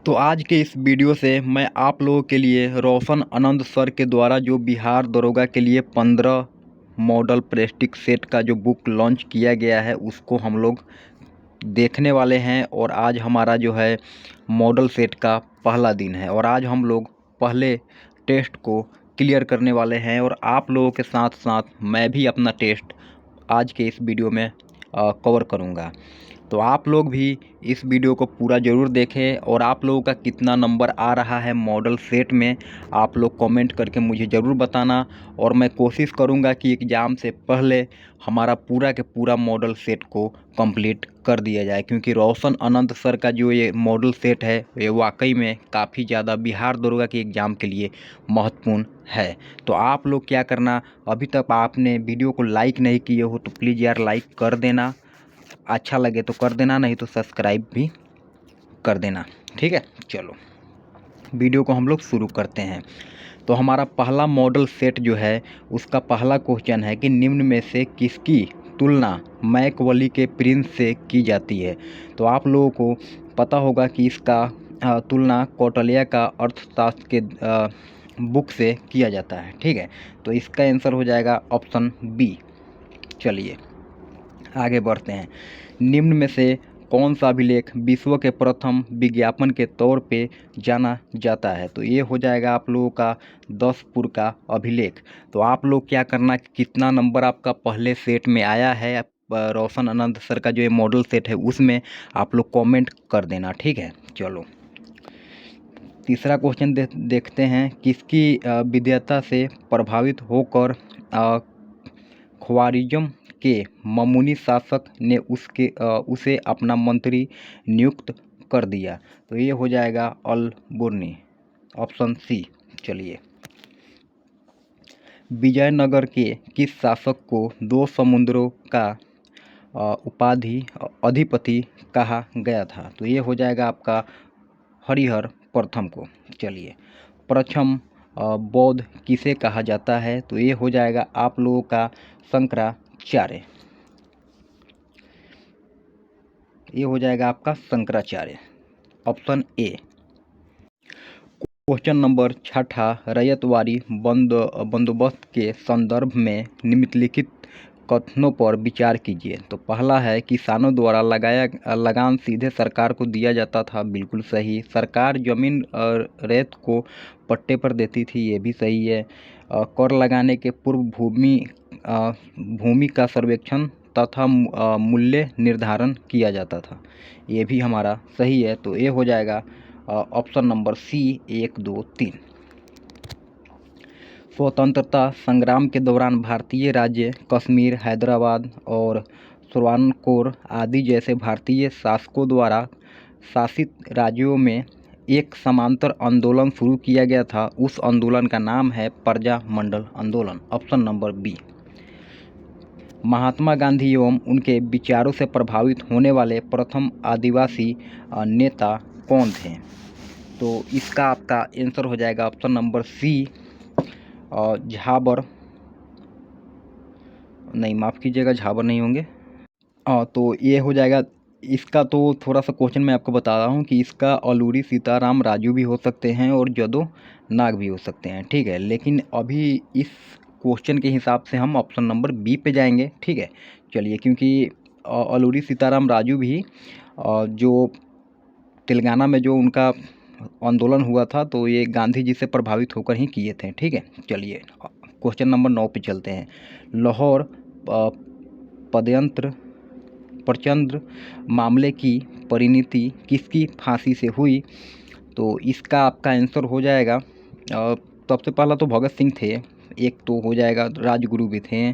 तो आज के इस वीडियो से मैं आप लोगों के लिए रोशन आनंद सर के द्वारा जो बिहार दरोगा के लिए 15 मॉडल प्रेस्टिज सेट का जो बुक लॉन्च किया गया है उसको हम लोग देखने वाले हैं। और आज हमारा जो है मॉडल सेट का पहला दिन है और आज हम लोग पहले टेस्ट को क्लियर करने वाले हैं और आप लोगों के साथ साथ मैं भी अपना टेस्ट आज के इस वीडियो में कवर करूँगा। तो आप लोग भी इस वीडियो को पूरा ज़रूर देखें और आप लोगों का कितना नंबर आ रहा है मॉडल सेट में आप लोग कमेंट करके मुझे ज़रूर बताना। और मैं कोशिश करूंगा कि एग्ज़ाम से पहले हमारा पूरा के पूरा मॉडल सेट को कंप्लीट कर दिया जाए, क्योंकि रोशन आनंद सर का जो ये मॉडल सेट है ये वाकई में काफ़ी ज़्यादा बिहार दरोगा के एग्ज़ाम के लिए महत्वपूर्ण है। तो आप लोग क्या करना, अभी तक आपने वीडियो को लाइक नहीं किए हो तो प्लीज़ यार लाइक कर देना, अच्छा लगे तो कर देना, नहीं तो सब्सक्राइब भी कर देना। ठीक है, चलो वीडियो को हम लोग शुरू करते हैं। तो हमारा पहला मॉडल सेट जो है उसका पहला क्वेश्चन है कि निम्न में से किसकी तुलना मैकवली के प्रिंस से की जाती है। तो आप लोगों को पता होगा कि इसका तुलना कौटिल्य का अर्थशास्त्र के बुक से किया जाता है। ठीक है, तो इसका आंसर हो जाएगा ऑप्शन बी। चलिए आगे बढ़ते हैं। निम्न में से कौन सा अभिलेख विश्व के प्रथम विज्ञापन के तौर पे जाना जाता है। तो ये हो जाएगा आप लोगों का 10पुर का अभिलेख। तो आप लोग क्या करना, कितना नंबर आपका पहले सेट में आया है रोशन आनंद सर का जो ये मॉडल सेट है उसमें आप लोग कमेंट कर देना। ठीक है, चलो तीसरा क्वेश्चन देखते हैं। किसकी विद्वता से प्रभावित होकर ख्वारिज़्म के मामूनी शासक ने उसे अपना मंत्री नियुक्त कर दिया। तो ये हो जाएगा अल-बुर्नी, ऑप्शन सी। चलिए विजयनगर के किस शासक को दो समुद्रों का उपाधि अधिपति कहा गया था। तो ये हो जाएगा आपका हरिहर प्रथम को। चलिए प्रथम बौद्ध किसे कहा जाता है। तो ये हो जाएगा आप लोगों का शंकराचार्य, ये हो जाएगा आपका Shankaracharya, option A. Question number 6 ryotwari बंदोबस्त के संदर्भ में निम्नलिखित कथनों पर विचार कीजिए। तो पहला है किसानों द्वारा लगान सीधे सरकार को दिया जाता था, बिल्कुल सही। सरकार जमीन और रेत को पट्टे पर देती थी, ये भी सही है। कर लगाने के पूर्व भूमि का सर्वेक्षण तथा मूल्य निर्धारण किया जाता था, ये भी हमारा सही है। तो ये हो जाएगा ऑप्शन नंबर सी 1, 2, 3। स्वतंत्रता संग्राम के दौरान भारतीय राज्य कश्मीर, हैदराबाद और श्रवणकोर आदि जैसे भारतीय शासकों द्वारा शासित राज्यों में एक समांतर आंदोलन शुरू किया गया था। उस आंदोलन का नाम है प्रजा मंडल आंदोलन, option number B. Mahatma Gandhi एवं उनके विचारों से प्रभावित होने वाले प्रथम आदिवासी नेता कौन थे। तो इसका आपका आंसर हो जाएगा ऑप्शन नंबर सी झाबर, नहीं माफ़ कीजिएगा झाबर नहीं होंगे। तो ये हो जाएगा इसका। तो थोड़ा सा क्वेश्चन मैं आपको बता रहा हूँ कि इसका अलूरी सीताराम राजू भी हो सकते हैं और जदो नाग भी हो सकते हैं। ठीक है, लेकिन अभी इस क्वेश्चन के हिसाब से हम ऑप्शन नंबर बी पे जाएंगे। ठीक है, चलिए क्योंकि अलूरी सीताराम राजू भी जो तेलंगाना में जो उनका आंदोलन हुआ था तो ये गांधी जी से प्रभावित होकर ही किए थे। ठीक है, चलिए क्वेश्चन नंबर 9 पे चलते हैं। लाहौर प्रचंड मामले की परिणति किसकी फांसी से हुई। तो इसका आपका आंसर हो जाएगा सबसे पहला तो भगत सिंह थे, एक तो हो जाएगा राजगुरु भी थे,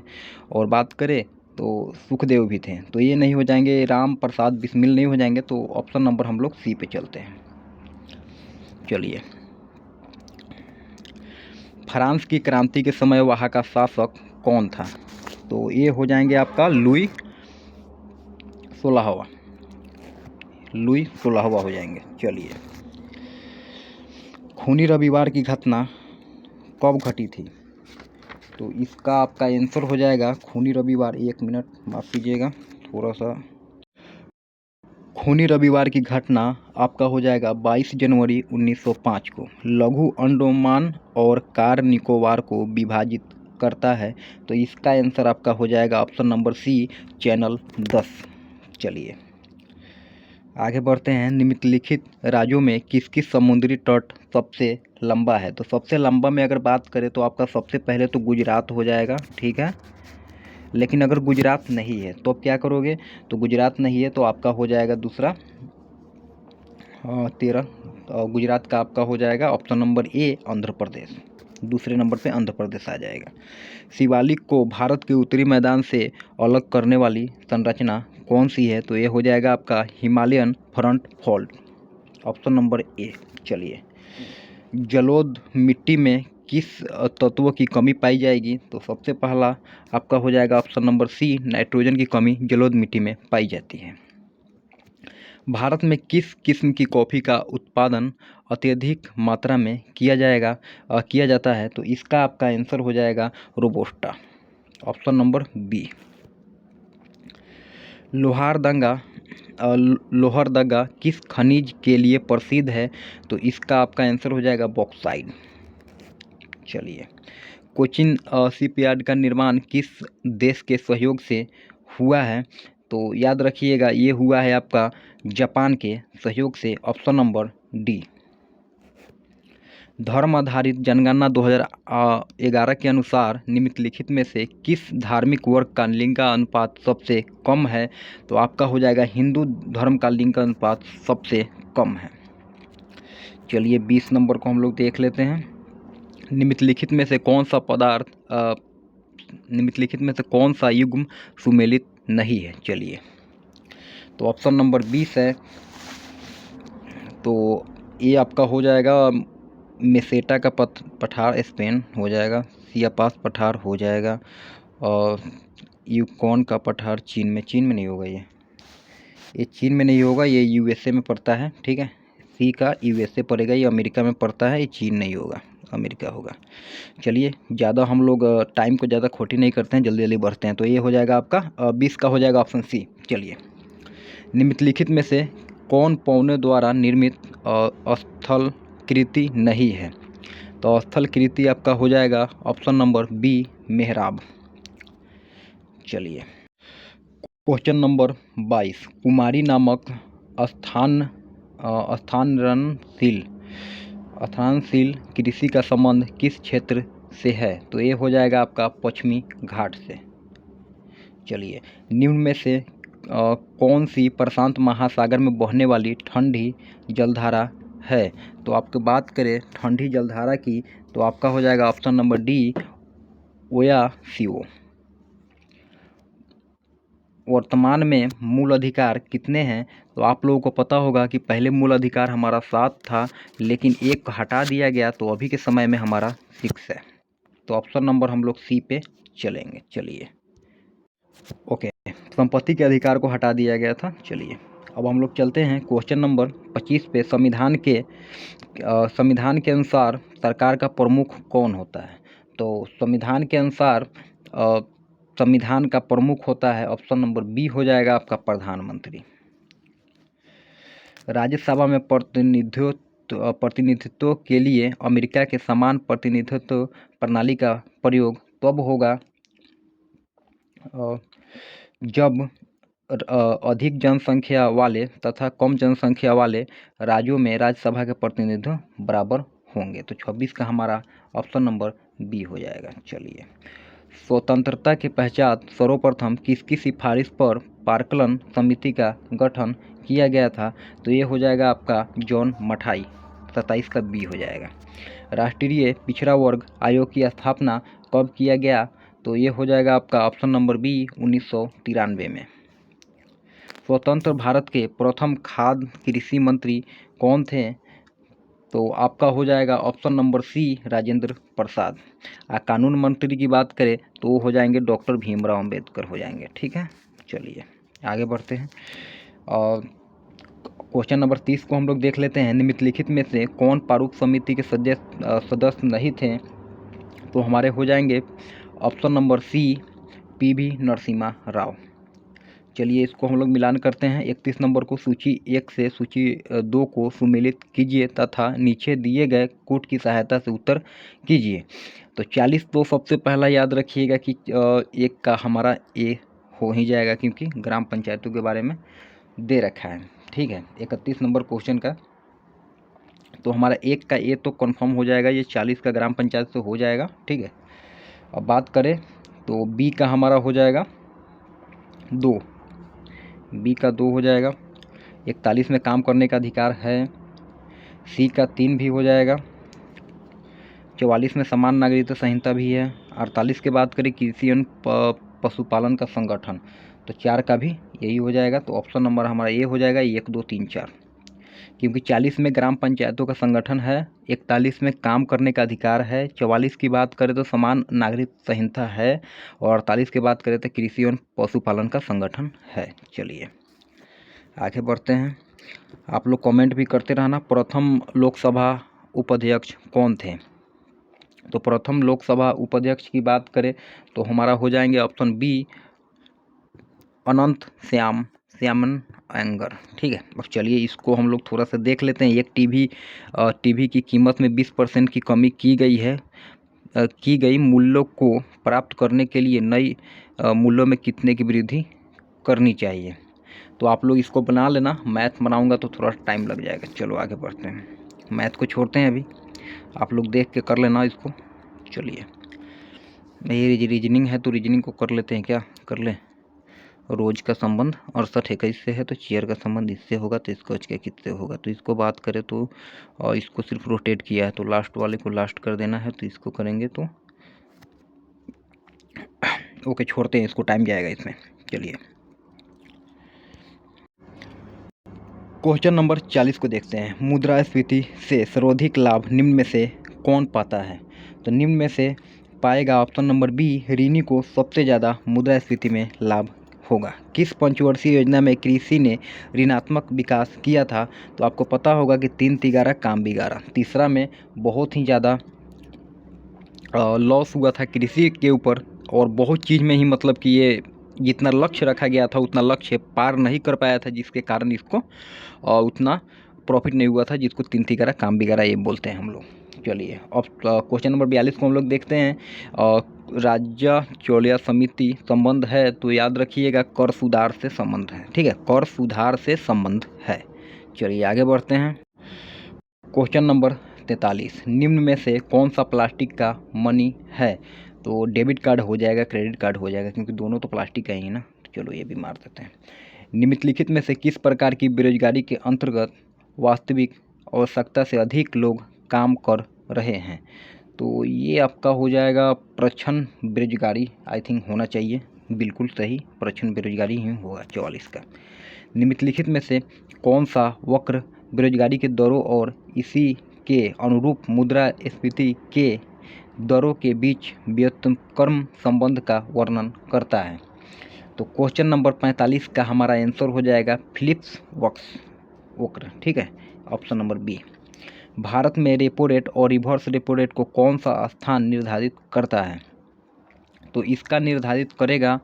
और बात करें तो सुखदेव भी थे। तो ये नहीं हो जाएंगे, राम प्रसाद बिस्मिल नहीं हो जाएंगे। तो ऑप्शन नंबर हम लोग सी पे चलते हैं। चलिए फ्रांस की क्रांति के समय वहाँ का शासक कौन था। तो ये हो जाएंगे आपका लुई 16वां, लुई 16वां हो जाएंगे। चलिए खूनी रविवार की घटना कब घटी थी। तो इसका आपका आंसर हो जाएगा खूनी रविवार, 1 मिनट माफ़ कीजिएगा थोड़ा सा। खूनी रविवार की घटना आपका हो जाएगा 22 जनवरी 1905 को। लघु अंडमान और कार निकोबार को विभाजित करता है, तो इसका आंसर आपका हो जाएगा ऑप्शन नंबर सी, चैनल 10। चलिए आगे बढ़ते हैं। निम्नलिखित राज्यों में किस किस समुद्री तट सबसे लंबा है? तो सबसे लंबा में अगर बात करें तो आपका सबसे पहले तो गुजरात हो जाएगा, ठीक है। लेकिन अगर गुजरात नहीं है तो आप क्या करोगे? तो गुजरात नहीं है तो आपका हो जाएगा दूसरा 13, गुजरात का आपका हो जाएगा option number A, Andhra Pradesh. दूसरे नंबर पे आंध्र प्रदेश आ जाएगा। शिवालिक को भारत के उत्तरी मैदान से अलग करने वाली संरचना कौन सी है? तो ये हो जाएगा आपका Himalayan front fault, option number A. चलिए, जलोढ़ मिट्टी में किस तत्व की कमी पाई जाएगी? तो सबसे पहला आपका हो जाएगा ऑप्शन नंबर सी, नाइट्रोजन की कमी जलोढ़ मिट्टी में पाई जाती है। भारत में किस किस्म की कॉफ़ी का उत्पादन अत्यधिक मात्रा में किया जाता है? तो इसका आपका आंसर हो जाएगा robusta, option number B. Lohardaga किस खनिज के लिए प्रसिद्ध है? तो इसका आपका आंसर हो जाएगा बॉक्साइट। चलिए, कोचिन शिपयार्ड का निर्माण किस देश के सहयोग से हुआ है? तो याद रखिएगा ये हुआ है आपका जापान के सहयोग से, ऑप्शन नंबर डी। धर्म आधारित जनगणना 2011 के अनुसार निम्नलिखित में से किस धार्मिक वर्ग का लिंग का अनुपात सबसे कम है? तो आपका हो जाएगा हिंदू धर्म का लिंग का अनुपात सबसे कम है। चलिए 20 नंबर को हम लोग देख लेते हैं। निम्नलिखित में से कौन सा युग्म सुमेलित नहीं है? चलिए, तो ऑप्शन नंबर 20 है, तो ये आपका हो जाएगा मेसेटा का पठार स्पेन हो जाएगा, सियापास पठार हो जाएगा, और यूकॉन का पठार चीन में नहीं होगा। ये चीन में नहीं होगा, ये यूएसए में पड़ता है, ठीक है। सी का यूएसए पड़ेगा, ये अमेरिका में पड़ता है, ये चीन नहीं होगा, अमेरिका होगा। चलिए, ज़्यादा हम लोग टाइम को ज़्यादा खोटी नहीं करते हैं, जल्दी जल्दी बढ़ते हैं। तो ये हो जाएगा आपका 20 का हो जाएगा ऑप्शन सी। चलिए, निम्नलिखित में से कौन पौने द्वारा निर्मित स्थलकृति नहीं है? तो स्थलकृति आपका हो जाएगा ऑप्शन नंबर बी, मेहराब। चलिए, क्वेश्चन नंबर 22, कुमारी नामक स्थानशील कृषि का संबंध किस क्षेत्र से है? तो ये हो जाएगा आपका पश्चिमी घाट से। चलिए, निम्न में से कौन सी प्रशांत महासागर में बहने वाली ठंडी जलधारा है? तो आपको बात करें ठंडी जलधारा की, तो आपका हो जाएगा ऑप्शन नंबर डी, ओयासियो। वर्तमान में मूल अधिकार कितने हैं? तो आप लोगों को पता होगा कि पहले मूल अधिकार हमारा 7 था, लेकिन एक हटा दिया गया, तो अभी के समय में हमारा 6 है। तो ऑप्शन नंबर हम लोग सी पे चलेंगे। चलिए, ओके, संपत्ति के अधिकार को हटा दिया गया था। चलिए, अब हम लोग चलते हैं क्वेश्चन नंबर 25 पे। संविधान के अनुसार सरकार का प्रमुख कौन होता है? तो संविधान के अनुसार संविधान का प्रमुख होता है, ऑप्शन नंबर बी हो जाएगा आपका प्रधानमंत्री। राज्यसभा में प्रतिनिधित्व के लिए अमेरिका के समान प्रतिनिधित्व प्रणाली का प्रयोग तब होगा जब अधिक जनसंख्या वाले तथा कम जनसंख्या वाले राज्यों में राज्यसभा के प्रतिनिधित्व बराबर होंगे। तो 26 का हमारा ऑप्शन नंबर बी हो जाएगा। चलिए, स्वतंत्रता के पश्चात सर्वप्रथम किसकी सिफारिश पर पार्कलन समिति का गठन किया गया था? तो ये हो जाएगा आपका जॉन मठाई, 27 का बी हो जाएगा। राष्ट्रीय पिछड़ा वर्ग आयोग की स्थापना कब किया गया? तो ये हो जाएगा आपका ऑप्शन नंबर बी, 1993 में। स्वतंत्र भारत के प्रथम खाद्य कृषि मंत्री कौन थे? तो आपका हो जाएगा ऑप्शन नंबर सी, राजेंद्र प्रसाद। कानून मंत्री की बात करें तो वो हो जाएंगे डॉक्टर भीमराव अंबेडकर हो जाएंगे, ठीक है। चलिए आगे बढ़ते हैं और क्वेश्चन नंबर 30 को हम लोग देख लेते हैं। निम्नलिखित में से कौन प्रारूप समिति के सदस्य नहीं थे? तो हमारे हो जाएंगे option number C, PV. Narasimha Rao. चलिए इसको हम लोग मिलान करते हैं। 31 नंबर को सूची 1 से सूची 2 को सुमेलित कीजिए तथा नीचे दिए गए कोड की सहायता से उत्तर कीजिए। तो 40 तो सबसे पहला याद रखिएगा कि 1 का हमारा ए हो ही जाएगा, क्योंकि ग्राम पंचायतों के बारे में दे रखा है। ठीक है, 31 नंबर क्वेश्चन का तो हमारा 1 का ए तो कंफर्म हो जाएगा, ये 40 का ग्राम पंचायत से हो जाएगा। ठीक है, अब बात करें तो बी का हमारा हो जाएगा 2, बी का 2 हो जाएगा। 41 में काम करने का अधिकार है, सी का 3 भी हो जाएगा। 44 में समान नागरिकता संहिता भी है। 48 के बात करें कृषि एवं पशुपालन का संगठन, तो 4 का भी यही हो जाएगा। तो ऑप्शन नंबर हमारा ये हो जाएगा 1 2 3 4, क्योंकि 40 में ग्राम पंचायतों का संगठन है, 41 में काम करने का अधिकार है, 44 की बात करें तो समान नागरिक संहिता है, और 48 की बात करें तो कृषि एवं पशुपालन का संगठन है। चलिए आगे बढ़ते हैं। आप लोग कमेंट भी करते रहना। प्रथम लोकसभा उपाध्यक्ष कौन थे? तो प्रथम लोकसभा उपाध्यक्ष की बात करें तो हमारा हो जाएंगे ऑप्शन बी अनंत श्यामन अयंगर। ठीक है, अब चलिए इसको हम लोग थोड़ा सा देख लेते हैं। एक टीवी की कीमत में 20% की कमी की गई है। की गई मूल्यों को प्राप्त करने के लिए नई मूल्यों में कितने की वृद्धि करनी चाहिए? तो आप लोग इसको बना लेना, मैथ बनाऊंगा तो थोड़ा टाइम लग जाएगा। चलो आगे बढ़ते हैं, मैथ को छोड़ते हैं अभी, आप लोग देख के कर लेना इसको। चलिए ये रीजनिंग है तो रीजनिंग को कर लेते हैं, क्या कर लें। रोज का संबंध 68 से है, तो चेयर का संबंध इससे होगा, तो इसको के किससे होगा? तो इसको बात करें तो इसको सिर्फ रोटेट किया है, तो लास्ट वाले को लास्ट कर देना है, तो इसको करेंगे तो ओके छोड़ते हैं इसको, टाइम जाएगा इसमें। चलिए क्वेश्चन नंबर 40 को देखते हैं। मुद्रास्फीति से सर्वाधिक लाभ निम्न में से कौन पाता है? तो निम्न में से पाएगा ऑप्शन नंबर बी, ऋणी को सबसे ज़्यादा मुद्रास्फीति में लाभ होगा। किस पंचवर्षीय योजना में कृषि ने ऋणात्मक विकास किया था? तो आपको पता होगा कि 3 तिगारा काम बिगारा। तीसरा में बहुत ही ज़्यादा लॉस हुआ था कृषि के ऊपर, और बहुत चीज़ में ही मतलब कि ये जितना लक्ष्य रखा गया था उतना लक्ष्य पार नहीं कर पाया था, जिसके कारण इसको उतना प्रॉफिट नहीं हुआ था, जिसको 3 तिगारा काम बिगारा ये बोलते हैं हम लोग। चलिए अब क्वेश्चन नंबर 42 को हम लोग देखते हैं। राज्य चौलिया समिति संबंध है, तो याद रखिएगा कर सुधार से संबंध है। ठीक है, कर सुधार से संबंध है। चलिए आगे बढ़ते हैं। क्वेश्चन नंबर 43, निम्न में से कौन सा प्लास्टिक का मनी है? तो डेबिट कार्ड हो जाएगा, क्रेडिट कार्ड हो जाएगा, क्योंकि दोनों तो प्लास्टिक का ही है ना। तो चलो ये भी मार देते हैं। निम्नलिखित में से किस प्रकार की बेरोजगारी के अंतर्गत वास्तविक आवश्यकता से अधिक लोग काम कर रहे हैं? तो ये आपका हो जाएगा प्रच्छन्न बेरोजगारी, आई थिंक होना चाहिए, बिल्कुल सही, प्रच्छन्न बेरोजगारी ही होगा 44 का। निम्नलिखित में से कौन सा वक्र बेरोजगारी के दरों और इसी के अनुरूप मुद्रास्फीति के दरों के बीच व्युत्क्रम संबंध का वर्णन करता है? तो क्वेश्चन नंबर 45 का हमारा आंसर हो जाएगा फिलिप्स वक्र। ठीक है, ऑप्शन नंबर बी। भारत में रेपो रेट और रिवर्स रेपो रेट को कौन सा स्थान निर्धारित करता है? तो इसका निर्धारित करेगा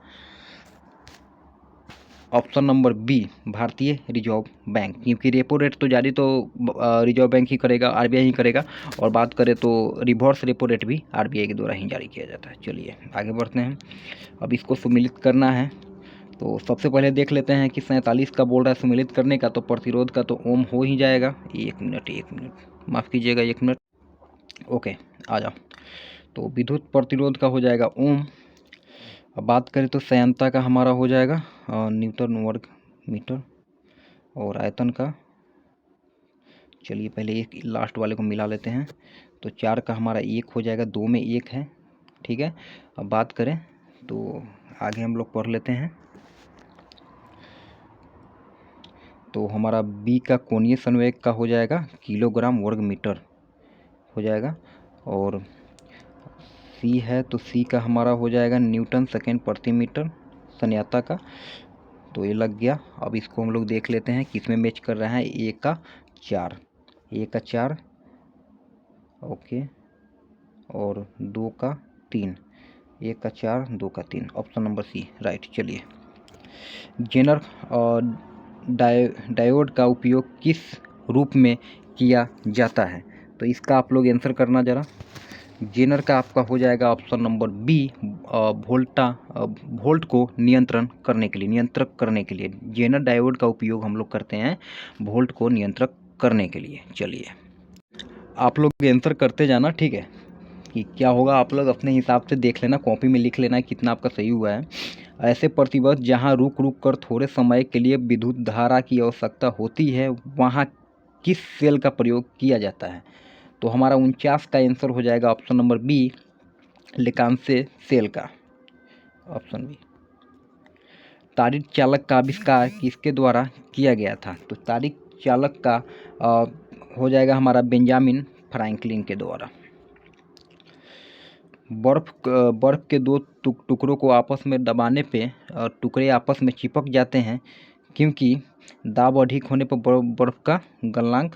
ऑप्शन नंबर बी, भारतीय रिजर्व बैंक, क्योंकि रेपो रेट तो जारी तो रिजर्व बैंक ही करेगा, आरबीआई ही करेगा, और बात करें तो रिवर्स रेपो रेट भी आरबीआई के द्वारा ही जारी किया जाता है। चलिए आगे बढ़ते हैं, अब इसको सम्मिलित करना है। तो सबसे पहले देख लेते हैं कि 47 का बोल रहा है सम्मिलित करने का, तो प्रतिरोध का तो ओम हो ही जाएगा। एक मिनट माफ़ कीजिएगा, 1 मिनट, ओके आ जाओ। तो विद्युत प्रतिरोध का हो जाएगा ओम। अब बात करें तो संयंत्रता का हमारा हो जाएगा न्यूटन वर्ग मीटर, और आयतन का, चलिए पहले एक लास्ट वाले को मिला लेते हैं। तो 4 का हमारा 1 हो जाएगा, 2 में 1 है। ठीक है, अब बात करें तो आगे हम लोग पढ़ लेते हैं। तो हमारा बी का कोणीय संवेग का हो जाएगा किलोग्राम वर्ग मीटर हो जाएगा, और सी है तो सी का हमारा हो जाएगा न्यूटन सेकेंड प्रति मीटर संयाता का। तो ये लग गया। अब इसको हम लोग देख लेते हैं किस में मैच कर रहा है। ए का 4, ए का 4 ओके, और 2 का 3, 1 का 4 2 का 3, ऑप्शन नंबर सी राइट। चलिए जेनर डायोड का उपयोग किस रूप में किया जाता है? तो इसका आप लोग आंसर करना ज़रा। जेनर का आपका हो जाएगा ऑप्शन नंबर बी, वोल्ट को नियंत्रित करने के लिए जेनर डायोड का उपयोग हम लोग करते हैं वोल्ट को नियंत्रित करने के लिए। चलिए आप लोग आंसर करते जाना, ठीक है, कि क्या होगा आप लोग अपने हिसाब से देख लेना, कॉपी में लिख लेना कितना आपका सही हुआ है। ऐसे प्रतिवर्ष जहां रुक रुक कर थोड़े समय के लिए विद्युत धारा की आवश्यकता होती है वहां किस सेल का प्रयोग किया जाता है? तो हमारा 49 का आंसर हो जाएगा ऑप्शन नंबर बी, लेकांसे सेल का, ऑप्शन बी। तारिक चालक का आविष्कार किसके द्वारा किया गया था? तो तारिक चालक का हो जाएगा हमारा बेंजामिन फ्रैंकलिन के द्वारा। बर्फ के दो टुकड़ों को आपस में दबाने पे टुकड़े आपस में चिपक जाते हैं क्योंकि दाब अधिक होने पर बर्फ का गलनांक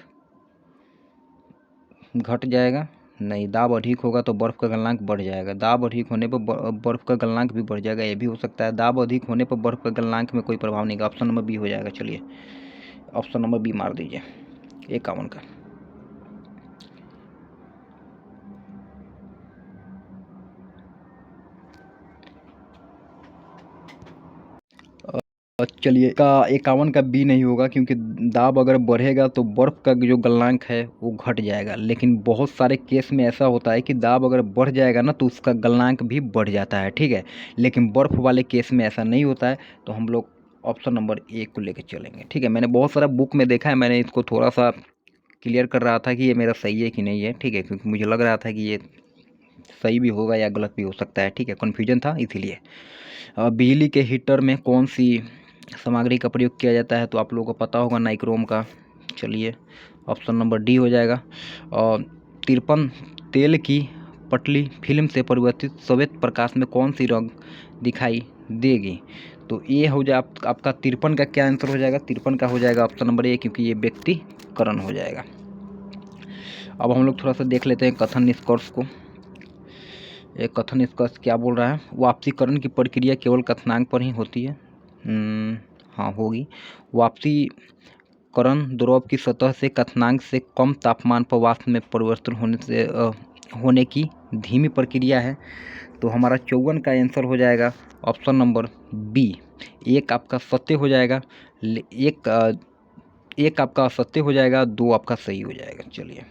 घट जाएगा। नहीं, दाब अधिक होगा तो बर्फ़ का गलनांक बढ़ जाएगा। दाब अधिक होने पर बर्फ़ का गलनांक भी बढ़ जाएगा, ये भी हो सकता है। दाब अधिक होने पर बर्फ़ का गलनांक में कोई प्रभाव नहीं, ऑप्शन नंबर बी हो जाएगा। चलिए ऑप्शन नंबर बी मार दीजिए 51 का। चलिए का 51 का बी नहीं होगा क्योंकि दाब अगर बढ़ेगा तो बर्फ़ का जो गलनांक है वो घट जाएगा, लेकिन बहुत सारे केस में ऐसा होता है कि दाब अगर बढ़ जाएगा ना तो उसका गलनांक भी बढ़ जाता है, ठीक है, लेकिन बर्फ़ वाले केस में ऐसा नहीं होता है। तो हम लोग ऑप्शन नंबर ए को लेकर चलेंगे, ठीक है। मैंने बहुत सारा बुक में देखा है, मैंने इसको थोड़ा सा क्लियर कर रहा था कि ये मेरा सही है कि नहीं है, ठीक है, क्योंकि मुझे लग रहा था कि ये सही भी होगा या गलत भी हो सकता है, ठीक है, कन्फ्यूजन था इसीलिए। बिजली के हीटर में कौन सी सामग्री का प्रयोग किया जाता है? तो आप लोगों को पता होगा नाइक्रोम का। चलिए ऑप्शन नंबर डी हो जाएगा। और तिरपन तेल की पतली फिल्म से परिवर्तित श्वेत प्रकाश में कौन सी रंग दिखाई देगी? तो ये हो जाए आपका 53 का क्या आंसर हो जाएगा? 53 का हो जाएगा ऑप्शन नंबर ए, क्योंकि ये व्यक्तिकरण हो जाएगा। अब हम लोग थोड़ा सा देख लेते हैं कथन निष्कर्ष को। एक कथन निष्कर्ष क्या बोल रहा है? वापसीकरण की प्रक्रिया केवल कथनांक पर ही होती है। हाँ होगी। वापसीकरण द्रव की सतह से कथनांक से कम तापमान पर वाष्प में परिवर्तन होने की धीमी प्रक्रिया है। तो हमारा 54 का आंसर हो जाएगा ऑप्शन नंबर बी। एक आपका सत्य हो जाएगा, एक आपका असत्य हो जाएगा, 2 आपका सही हो जाएगा। चलिए,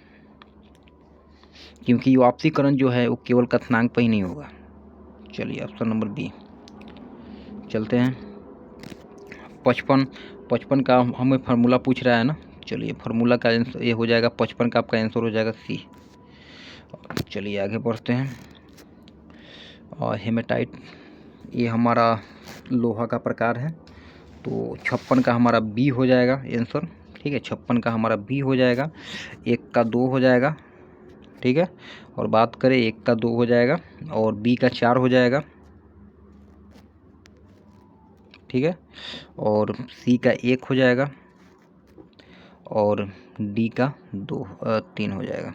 क्योंकि वापसीकरण जो है वो केवल कथनांक पर ही नहीं होगा। चलिए ऑप्शन नंबर बी चलते हैं। 55 का हमें फार्मूला पूछ रहा है ना। चलिए फार्मूला का आंसर ये हो जाएगा 55 का आपका आंसर हो जाएगा सी। चलिए आगे बढ़ते हैं। और हेमेटाइट ये हमारा लोहा का प्रकार है, तो 56 का हमारा बी हो जाएगा आंसर, ठीक है। 56 का हमारा बी हो जाएगा। 1 का 2 हो जाएगा, ठीक है। और बात करें 1 का 2 हो जाएगा और बी का 4 हो जाएगा, ठीक है। और सी का 1 हो जाएगा और डी का 3 हो जाएगा।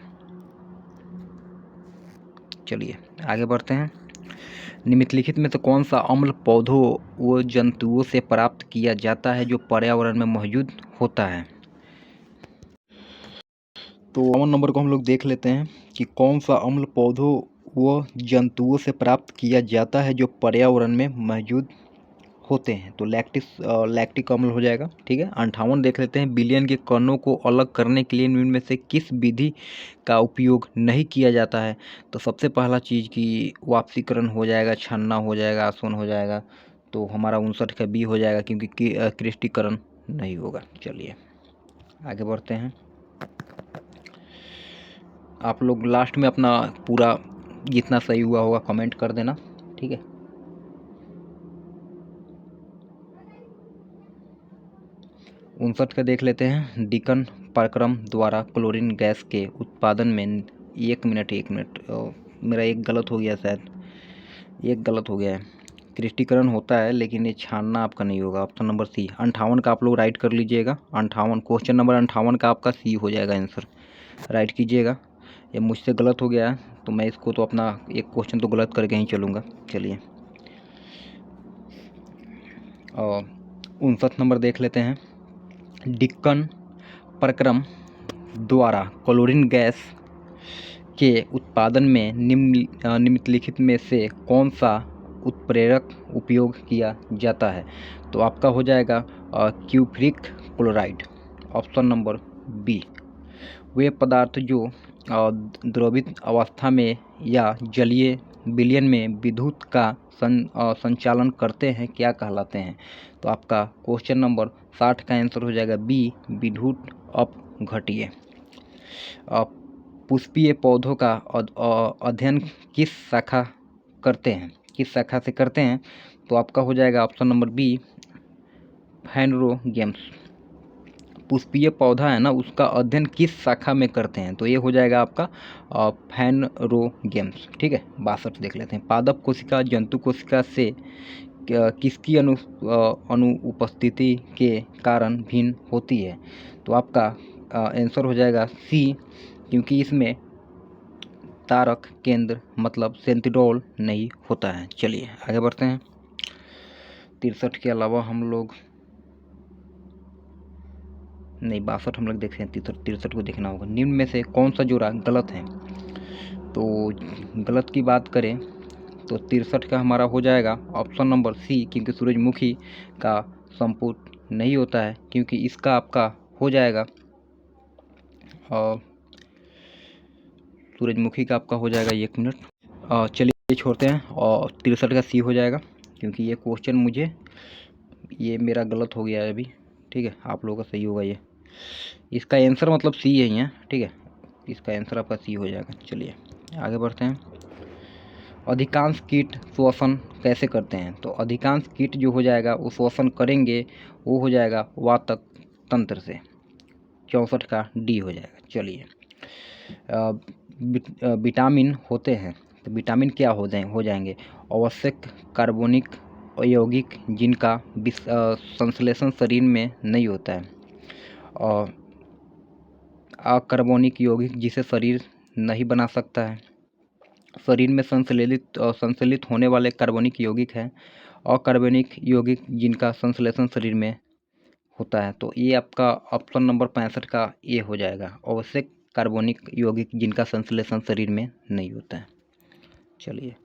चलिए आगे बढ़ते हैं। निम्नलिखित में से कौन सा अम्ल पौधों व जंतुओं से प्राप्त किया जाता है जो पर्यावरण में मौजूद होता है? तो 52 नंबर को हम लोग देख लेते हैं कि कौन सा अम्ल पौधों व जंतुओं से प्राप्त किया जाता है जो पर्यावरण में मौजूद होते हैं। तो लैक्टिक अम्ल हो जाएगा, ठीक है। 58 देख लेते हैं। बिलियन के कणों को अलग करने के लिए निम्न में से किस विधि का उपयोग नहीं किया जाता है? तो सबसे पहला चीज़ की वापसीकरण हो जाएगा, छानना हो जाएगा, आसवन हो जाएगा। तो हमारा 59 का बी हो जाएगा क्योंकि क्रिस्टीकरण नहीं होगा। चलिए आगे बढ़ते हैं। आप लोग लास्ट में अपना पूरा जितना सही हुआ होगा कमेंट कर देना, ठीक है। उनसठ का देख लेते हैं। डिकन पारक्रम द्वारा क्लोरीन गैस के उत्पादन में 1 मिनट मेरा एक गलत हो गया, शायद एक गलत हो गया है। क्रिस्टीकरण होता है लेकिन ये छानना आपका नहीं होगा, ऑप्शन नंबर सी। 58 का आप लोग राइट कर लीजिएगा। 58 क्वेश्चन नंबर 58 का आपका सी हो जाएगा आंसर, राइट कीजिएगा। ये मुझसे गलत हो गया है तो मैं इसको तो अपना एक क्वेश्चन तो गलत करके ही चलूँगा। चलिए और 59 नंबर देख लेते हैं। डेक्कन प्रक्रम द्वारा क्लोरीन गैस के उत्पादन में निम्नलिखित में से कौन सा उत्प्रेरक उपयोग किया जाता है? तो आपका हो जाएगा cupric chloride, option number B. वे पदार्थ जो द्रवित अवस्था में या जलीय विलयन में विद्युत का संचालन करते हैं क्या कहलाते हैं? तो आपका क्वेश्चन नंबर 60 का आंसर हो जाएगा बी, विद्युत अपघट्य। पुष्पीय पौधों का अध्ययन किस शाखा करते हैं, किस शाखा से करते हैं? तो आपका हो जाएगा ऑप्शन नंबर बी, फैनरोगेम्स। पुष्पीय पौधा है ना, उसका अध्ययन किस शाखा में करते हैं? तो ये हो जाएगा आपका फैनरोगेम्स। ठीक है, 62 देख लेते हैं। पादप कोशिका जंतु कोशिका से किसकी अनुपस्थिति के कारण भिन्न होती है? तो आपका आंसर हो जाएगा सी, क्योंकि इसमें तारक केंद्र मतलब सेंट्रियोल नहीं होता है। चलिए आगे बढ़ते हैं। 63 के अलावा हम लोग नहीं, 62 हम लोग देखते हैं, 63 को देखना होगा। निम्न में से कौन सा जोड़ा गलत है? तो गलत की बात करें तो 63 का हमारा हो जाएगा ऑप्शन नंबर सी, क्योंकि सूरजमुखी का संपुट नहीं होता है, क्योंकि इसका आपका हो जाएगा सूरजमुखी का आपका हो जाएगा 1 मिनट, चलिए छोड़ते हैं, और 63 का सी हो जाएगा, क्योंकि ये क्वेश्चन मुझे ये मेरा गलत हो गया है अभी। ठीक है, आप लोगों का सही होगा ये, इसका आंसर मतलब सी है यहाँ। ठीक है, इसका आंसर आपका सी हो जाएगा। चलिए आगे बढ़ते हैं। अधिकांश कीट श्वसन कैसे करते हैं? तो अधिकांश कीट जो हो जाएगा वो श्वसन करेंगे, वो हो जाएगा वातक तंत्र से। 64 का डी हो जाएगा। चलिए विटामिन होते हैं, तो विटामिन क्या हो जाएंगे? आवश्यक कार्बनिक यौगिक जिनका संश्लेषण शरीर में नहीं होता है, और अकार्बनिक यौगिक जिसे शरीर नहीं बना सकता है। शरीर में संश्लेषित होने वाले कार्बनिक यौगिक हैं, अकार्बनिक यौगिक जिनका संश्लेषण शरीर में होता है। तो ये आपका ऑप्शन नंबर 65 का ये हो जाएगा, आवश्यक कार्बनिक यौगिक जिनका संश्लेषण शरीर में नहीं होता है। चलिए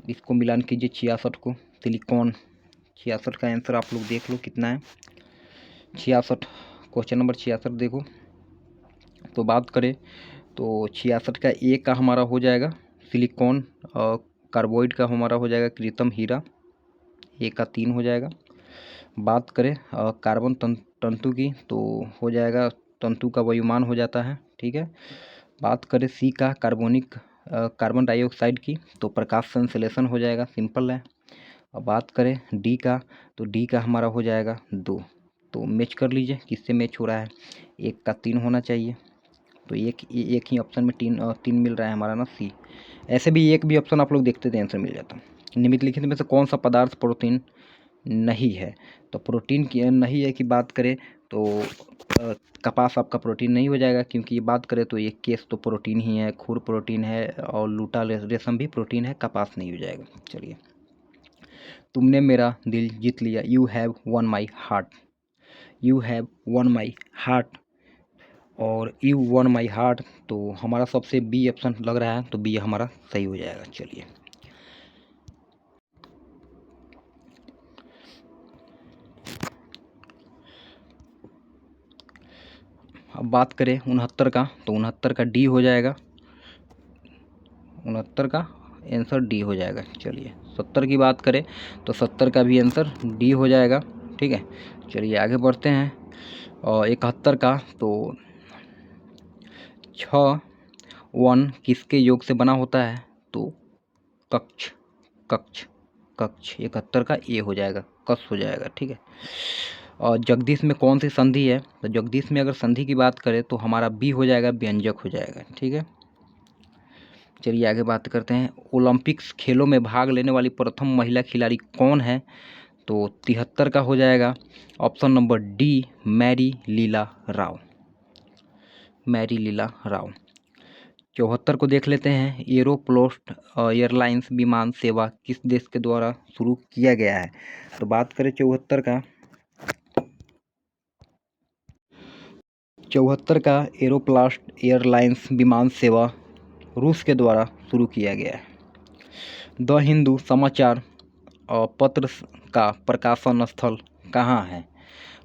इसको मिलान कीजिए 66 को, सिलिकॉन। 66 का आंसर आप लोग देख लो कितना है। 66, क्वेश्चन नंबर 66 देखो। तो बात करें तो 66 का ए का हमारा हो जाएगा सिलिकॉन, कार्बोइड का हमारा हो जाएगा कृत्रिम हीरा, ए का 3 हो जाएगा। बात करें कार्बन तंतु की, तो हो जाएगा तंतु का वायुमान हो जाता है। ठीक है, बात करें सी का कार्बन डाइऑक्साइड की, तो प्रकाश संश्लेषण हो जाएगा, सिंपल है। अब बात करें डी का, तो डी का हमारा हो जाएगा 2। तो मैच कर लीजिए किससे मैच हो रहा है, 1 का 3 होना चाहिए, तो एक ही ऑप्शन में 3 मिल रहा है हमारा ना, सी। ऐसे भी एक भी ऑप्शन आप लोग देखते थे आंसर मिल जाता। निम्नलिखित में से कौन सा पदार्थ प्रोटीन नहीं है? तो प्रोटीन की नहीं है की बात करें तो कपास आपका प्रोटीन नहीं हो जाएगा, क्योंकि ये बात करें तो ये केस तो प्रोटीन ही है, खुर प्रोटीन है, और लूटा रेशम भी प्रोटीन है, कपास नहीं हो जाएगा। चलिए, तुमने मेरा दिल जीत लिया, you have one my heart, you have one my heart, और यू वन माई हार्ट, तो हमारा सबसे बी ऑप्शन लग रहा है, तो बी हमारा सही हो जाएगा। चलिए अब बात करें 69 का, तो 69 का डी हो जाएगा, 69 का आंसर डी हो जाएगा। चलिए 70 की बात करें तो 70 का भी आंसर डी हो जाएगा। ठीक है, चलिए आगे बढ़ते हैं। और 71 का, तो 6 1 किसके योग से बना होता है? तो कक्ष कक्ष कक्ष 71 का ए हो जाएगा, कस हो जाएगा। ठीक है, और जगदीश में कौन सी संधि है? तो जगदीश में अगर संधि की बात करें तो हमारा बी हो जाएगा, व्यंजक हो जाएगा। ठीक है, चलिए आगे बात करते हैं। ओलंपिक्स खेलों में भाग लेने वाली प्रथम महिला खिलाड़ी कौन है? तो 73 का हो जाएगा ऑप्शन नंबर डी, मैरी लीला राव, मैरी लीला राव। 74 को देख लेते हैं। एरोफ्लोट एयरलाइंस विमान सेवा किस देश के द्वारा शुरू किया गया है? तो बात करें 74 का, 74 का एरोप्लास्ट एयरलाइंस विमान सेवा रूस के द्वारा शुरू किया गया है। द हिंदू समाचार पत्र का प्रकाशन स्थल कहाँ है?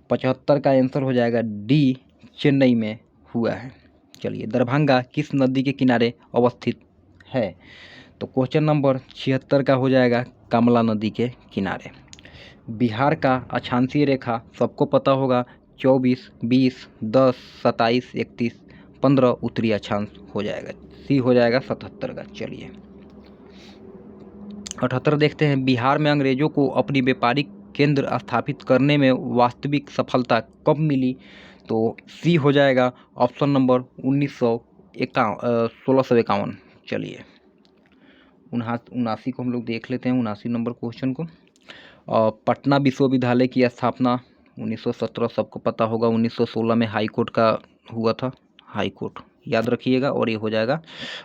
75 का आंसर हो जाएगा डी, चेन्नई में हुआ है। चलिए, दरभंगा किस नदी के किनारे अवस्थित है? तो क्वेश्चन नंबर 76 का हो जाएगा कमला नदी के किनारे। बिहार का अक्षांशीय रेखा सबको पता होगा 24, 20, 10, 27, 31, 15 उत्तरी अक्षांश हो जाएगा। सी हो जाएगा 77 का। चलिए 78 देखते हैं। बिहार में अंग्रेजों को अपनी व्यापारिक केंद्र स्थापित करने में वास्तविक सफलता कब मिली? तो सी हो जाएगा ऑप्शन नंबर 1651। चलिए 79 को हम लोग देख लेते हैं, 79 नंबर क्वेश्चन को। पटना विश्वविद्यालय की स्थापना 1917 सबको पता होगा। 1916 में हाई कोर्ट का हुआ था, हाई कोर्ट याद रखिएगा। और ये हो जाएगा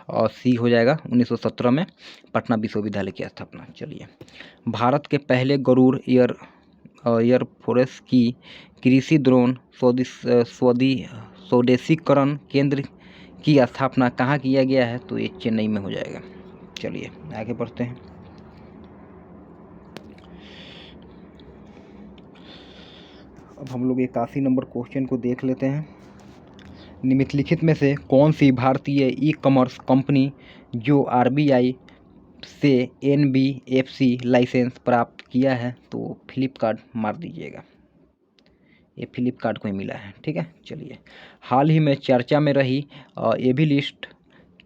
और सी हो जाएगा 1917 में पटना विश्वविद्यालय की स्थापना। चलिए, भारत के पहले गरुड़ एयरफोर्स की कृषि ड्रोन स्वदेशीकरण केंद्र की स्थापना कहाँ किया गया है? तो ये चेन्नई में हो जाएगा। चलिए आगे बढ़ते हैं। अब हम लोग 81 नंबर क्वेश्चन को देख लेते हैं। निम्नलिखित में से कौन सी भारतीय ई कॉमर्स कंपनी जो आरबीआई से एनबीएफसी लाइसेंस प्राप्त किया है? तो फ्लिपकार्ट मार दीजिएगा, ये फ्लिपकार्ट को ही मिला है। ठीक है, चलिए हाल ही में चर्चा में रही एबी लिस्ट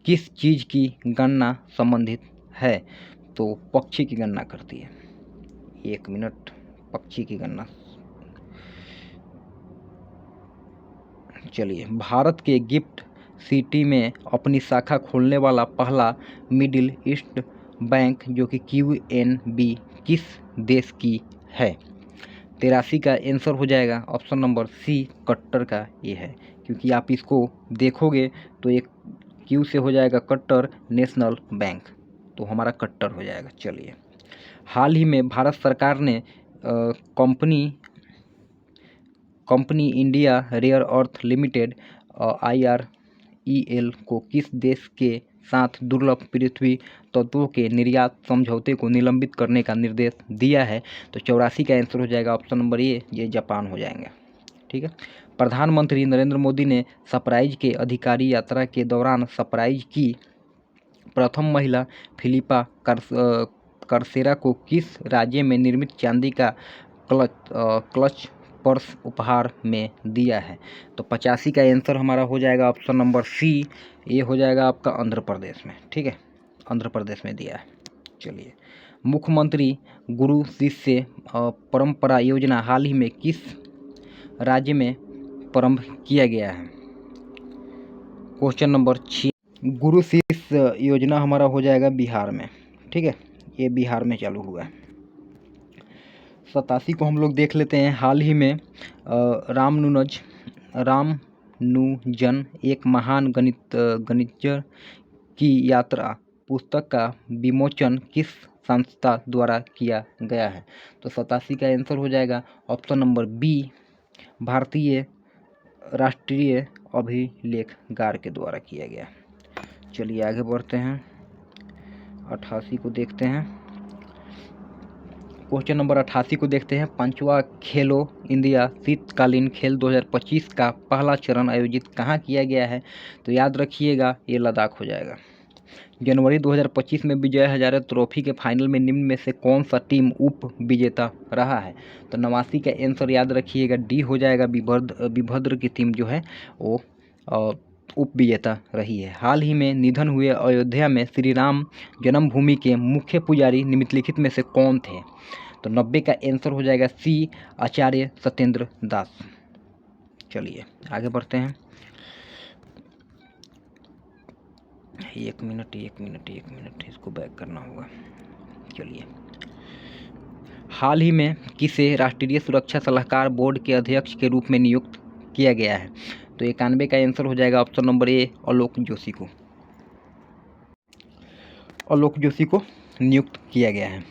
किस चीज़ की गणना संबंधित है? तो पक्षी की गणना करती है। 1 मिनट, पक्षी की गणना। चलिए, भारत के गिफ्ट सिटी में अपनी शाखा खोलने वाला पहला मिडिल ईस्ट बैंक जो कि QNB किस देश की है? 83 का आंसर हो जाएगा ऑप्शन नंबर सी, कट्टर का ये है। क्योंकि आप इसको देखोगे तो एक क्यू से हो जाएगा कट्टर नेशनल बैंक, तो हमारा कट्टर हो जाएगा। चलिए, हाल ही में भारत सरकार ने company India rare earth limited IREL को किस देश के साथ दुर्लभ पृथ्वी तत्वों के निर्यात समझौते को निलंबित करने का निर्देश दिया है? तो 84 का आंसर हो जाएगा ऑप्शन नंबर ए, ये जापान हो जाएंगे। ठीक है, प्रधानमंत्री नरेंद्र मोदी ने सरप्राइज के अधिकारी यात्रा के दौरान सरप्राइज की प्रथम महिला फिलिपा कर्सेरा को किस राज्य में निर्मित चांदी का क्लच पर्स उपहार में दिया है? तो 85 का आंसर हमारा हो जाएगा ऑप्शन नंबर सी, ये हो जाएगा आपका आंध्र प्रदेश में। ठीक है, आंध्र प्रदेश में दिया है। चलिए, मुख्यमंत्री गुरु शिष्य परंपरा योजना हाल ही में किस राज्य में प्रारंभ किया गया है? क्वेश्चन नंबर 6, गुरु शिष्य योजना हमारा हो जाएगा बिहार में। ठीक है, ये बिहार में चालू हुआ है। 87 को हम लोग देख लेते हैं। हाल ही में रामानुजन एक महान गणितज्ञ की यात्रा पुस्तक का विमोचन किस संस्था द्वारा किया गया है? तो 87 का आंसर हो जाएगा ऑप्शन नंबर बी, भारतीय राष्ट्रीय अभिलेखगार के द्वारा किया गया। चलिए आगे बढ़ते हैं, 88 को देखते हैं। क्वेश्चन नंबर 88 को देखते हैं। 5वां खेलो इंडिया शीतकालीन खेल 2025 का पहला चरण आयोजित कहाँ किया गया है? तो याद रखिएगा, ये लद्दाख हो जाएगा। जनवरी 2025 में विजय हजारे ट्रॉफी के फाइनल में निम्न में से कौन सा टीम उप विजेता रहा है? तो 89 का आंसर याद रखिएगा डी हो जाएगा, विभद्र की टीम जो है वो उप विजेता रही है। हाल ही में निधन हुए अयोध्या में श्री राम जन्मभूमि के मुख्य पुजारी निम्नलिखित में से कौन थे? तो 90 का आंसर हो जाएगा सी, आचार्य सत्येंद्र दास। चलिए आगे बढ़ते हैं। एक मिनट, इसको बैक करना होगा। चलिए, हाल ही में किसे राष्ट्रीय सुरक्षा सलाहकार बोर्ड के अध्यक्ष के रूप में नियुक्त किया गया है? तो 91 का आंसर हो जाएगा ऑप्शन नंबर ए, आलोक जोशी को। आलोक जोशी को नियुक्त किया गया है।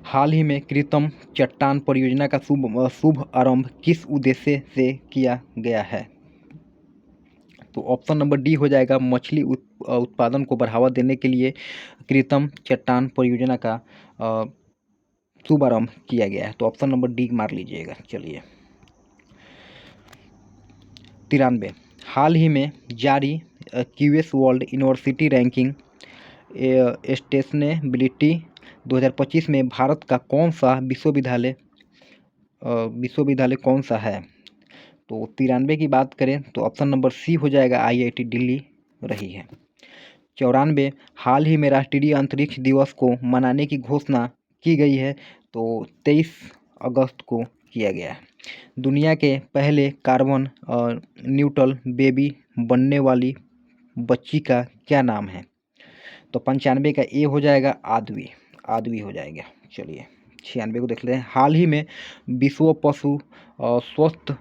हाल ही में कृत्रिम चट्टान परियोजना का शुभ आरंभ किस उद्देश्य से किया गया है? तो ऑप्शन नंबर डी हो जाएगा, मछली उत्पादन को बढ़ावा देने के लिए कृत्रिम चट्टान परियोजना का शुभारंभ किया गया है। तो ऑप्शन नंबर डी मार लीजिएगा। चलिए 93, हाल ही में जारी QS world university ranking sustainability 2025 में भारत का कौन सा विश्वविद्यालय कौन सा है? तो 93 की बात करें तो ऑप्शन नंबर सी हो जाएगा, आईआईटी दिल्ली रही है। 94, हाल ही में राष्ट्रीय अंतरिक्ष दिवस को मनाने की घोषणा की गई है। तो 23 अगस्त को किया गया है। दुनिया के पहले कार्बन न्यूट्रल बेबी बनने वाली बच्ची का क्या नाम है? तो 95 का ए हो जाएगा, आदवी हो जाएगा। चलिए 96 को देख लेते हैं। हाल ही में विश्व पशु स्वास्थ्य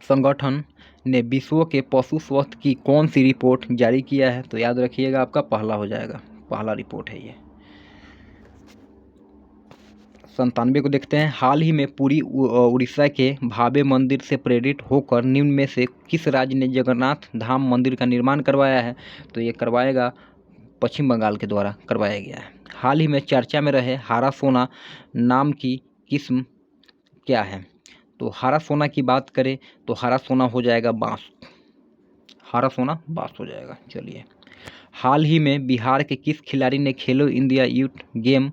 संगठन ने विश्व के पशु स्वास्थ्य की कौन सी रिपोर्ट जारी किया है? तो याद रखिएगा, आपका पहला हो जाएगा, पहला रिपोर्ट है ये। 97 को देखते हैं। हाल ही में पूरी उड़ीसा के भावे मंदिर से प्रेरित होकर निम्न में से किस राज्य ने जगन्नाथ धाम मंदिर का निर्माण करवाया है? तो ये करवाएगा पश्चिम बंगाल के द्वारा करवाया गया है। हाल ही में चर्चा में रहे हारा सोना नाम की किस्म क्या है? तो हारा सोना की बात करें तो हारा सोना हो जाएगा बांस, हारा सोना बांस हो जाएगा। चलिए, हाल ही में बिहार के किस खिलाड़ी ने खेलो इंडिया यूथ गेम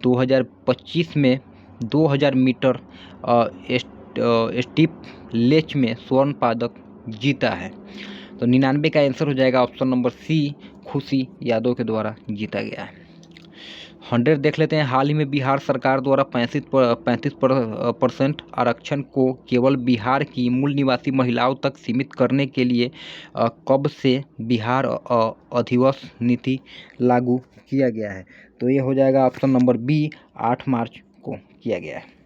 2025 में 2000 मीटर स्टीप लेच में स्वर्ण पदक जीता है? तो 99 का आंसर हो जाएगा ऑप्शन नंबर सी, खुशी यादव के द्वारा जीता गया है। 100 देख लेते हैं। हाल ही में बिहार सरकार द्वारा 35% आरक्षण को केवल बिहार की मूल निवासी महिलाओं तक सीमित करने के लिए कब से बिहार अधिवास नीति लागू किया गया है? तो ये हो जाएगा ऑप्शन नंबर बी, 8 मार्च को किया गया है।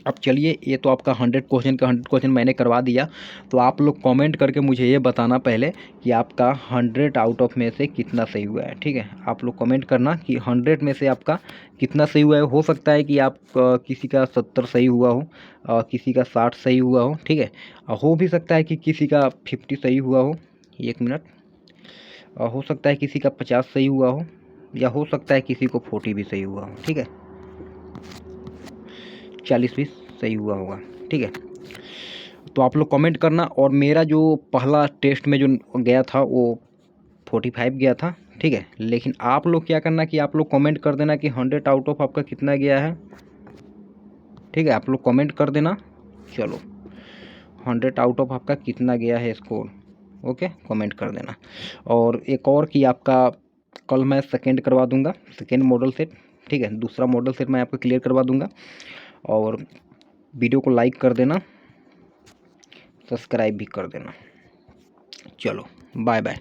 अब चलिए, ये तो आपका 100 क्वेश्चन का 100 क्वेश्चन मैंने करवा दिया। तो आप लोग कमेंट करके मुझे ये बताना पहले कि आपका 100 आउट ऑफ में से कितना सही हुआ है। ठीक है, आप लोग कमेंट करना कि 100 में से आपका कितना सही हुआ है। हो सकता है कि आप किसी का 70 सही हुआ हो, किसी का 60 सही हुआ हो। ठीक है, हो भी सकता है कि किसी का 50 सही हुआ हो, 1 मिनट, हो सकता है किसी का 50 सही हुआ हो, या हो सकता है किसी को 40 भी सही हुआ हो। ठीक है, 40 भी सही हुआ होगा। ठीक है, तो आप लोग कमेंट करना। और मेरा जो पहला टेस्ट में जो गया था वो 45 गया था। ठीक है, लेकिन आप लोग क्या करना कि आप लोग कमेंट कर देना कि 100 आउट ऑफ आपका कितना गया है। ठीक है, आप लोग कमेंट कर देना। चलो, 100 आउट ऑफ आपका कितना गया है स्कोर, ओके, कमेंट कर देना। और एक और कि आपका कल मैं सेकेंड करवा दूंगा, सेकेंड मॉडल सेट। ठीक है, दूसरा मॉडल सेट मैं आपको क्लियर करवा दूंगा। और वीडियो को लाइक कर देना, सब्सक्राइब भी कर देना। चलो, बाय बाय।